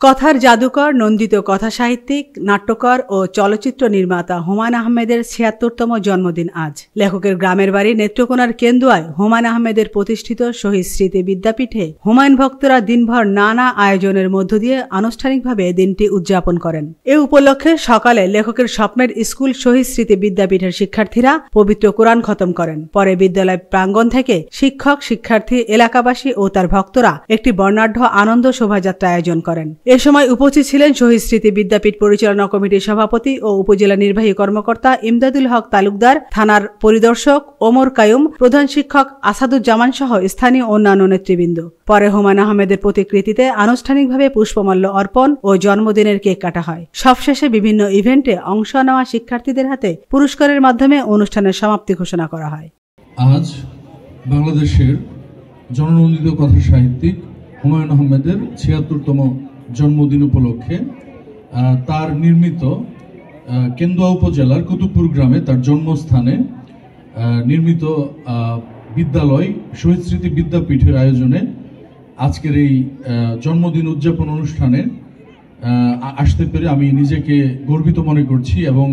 কথার জাদুকর, নন্দিত কথা সাহিত্যিক, নাট্যকার ও চলচ্চিত্র নির্মাতা হুমায়ূন আহমেদের ৭৬তম জন্মদিন আজ। লেখকের গ্রামের বাড়ি নেত্রকোনার কেন্দুয়ায় হুমায়ূন আহমেদের প্রতিষ্ঠিত শহীদ স্মৃতি বিদ্যাপীঠে হুমায়ূন ভক্তরা দিনভর নানা আয়োজনের মধ্য দিয়ে আনুষ্ঠানিকভাবে দিনটি উদযাপন করেন। এ উপলক্ষে সকালে লেখকের স্বপ্নের স্কুল শহীদ স্মৃতি বিদ্যাপীঠের শিক্ষার্থীরা পবিত্র কোরআন খতম করেন। পরে বিদ্যালয় প্রাঙ্গণ থেকে শিক্ষক, শিক্ষার্থী, এলাকাবাসী ও তার ভক্তরা একটি বর্ণাঢ্য আনন্দ শোভাযাত্রা আয়োজন করেন। এ সময় উপস্থিত ছিলেন শহীদ স্মৃতি বিদ্যাপীঠ পরিচালনা কমিটির সভাপতি ও উপজেলা নির্বাহী কর্মকর্তা ইমদাদুল হক তালুকদার, থানার পরিদর্শক ওমর কায়ুম, প্রধান শিক্ষক আসাদুজ্জামান সহ স্থানীয় অন্যান্য নেতৃবৃন্দ। পরে হুমায়ূন আহমেদের প্রতিকৃতিতে আনুষ্ঠানিকভাবে পুষ্পমাল্য অর্পণ ও জন্মদিনের কেক কাটা হয়। সবশেষে বিভিন্ন ইভেন্টে অংশ নেওয়া শিক্ষার্থীদের হাতে পুরস্কারের মাধ্যমে অনুষ্ঠানের সমাপ্তি ঘোষণা করা হয়। আজ বাংলাদেশের জননন্দিত কথা সাহিত্যিক হুমায়ূন আহমেদের ৭৬তম জন্মদিন উপলক্ষে তার নির্মিত কেন্দুয়া উপজেলার কুতুবপুর গ্রামে তার জন্মস্থানে নির্মিত বিদ্যালয় শহীদ স্মৃতি বিদ্যাপীঠের আয়োজনে আজকের এই জন্মদিন উদযাপন অনুষ্ঠানে আসতে পেরে আমি নিজেকে গর্বিত মনে করছি এবং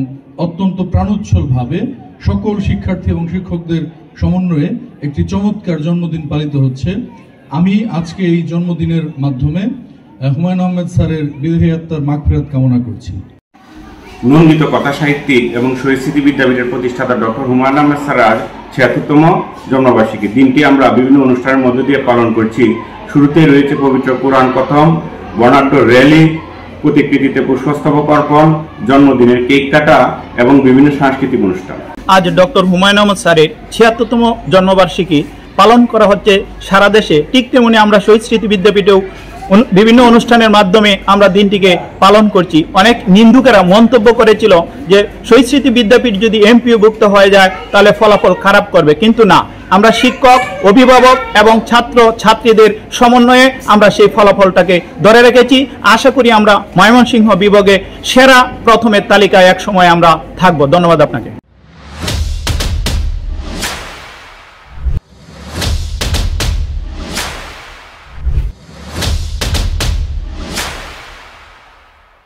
অত্যন্ত প্রাণোচ্ছলভাবে সকল শিক্ষার্থী এবং শিক্ষকদের সমন্বয়ে একটি চমৎকার জন্মদিন পালিত হচ্ছে। আমি আজকে এই জন্মদিনের মাধ্যমে হুমায়ূন আহমেদ স্যারের বিদেহী আত্মার মাগফিরাত কামনা করছি। নন্দিত কথা সাহিত্যিক এবং শহীদ স্মৃতি বিদ্যাপীঠের প্রতিষ্ঠাতা ডক্টর হুমায়ূন আহমেদ স্যারের ৭৬তম জন্মবার্ষিকী দিনটি আমরা বিভিন্ন অনুষ্ঠানের মধ্য দিয়ে পালন করছি। শুরুতেই রয়েছে পবিত্র কোরআন খতম, বর্ণাঢ্য র্যালি, প্রতিকৃতিতে পুষ্পস্তবক অর্পণ, জন্মদিনের কেক কাটা এবং বিভিন্ন সাংস্কৃতিক অনুষ্ঠান। আজ ডক্টর হুমায়ূন আহমেদ স্যারের ৭৬তম জন্মবার্ষিকী পালন করা হচ্ছে সারা দেশে। ঠিক তেমনি আমরা শহীদ স্মৃতি বিদ্যাপীঠেও বিভিন্ন অনুষ্ঠানের মাধ্যমে আমরা দিনটিকে পালন করছি। অনেক নিন্দুকেরা মন্তব্য করেছিল যে শহীদ স্মৃতি বিদ্যাপীঠ যদি এমপিওভুক্ত হয়ে যায় তাহলে ফলাফল খারাপ করবে, কিন্তু না, আমরা শিক্ষক, অভিভাবক এবং ছাত্র ছাত্রীদের সমন্বয়ে আমরা সেই ফলাফলটাকে ধরে রেখেছি। আশা করি আমরা ময়মনসিংহ বিভাগে সেরা প্রথমের তালিকায় এক সময় আমরা থাকবো। ধন্যবাদ আপনাকে।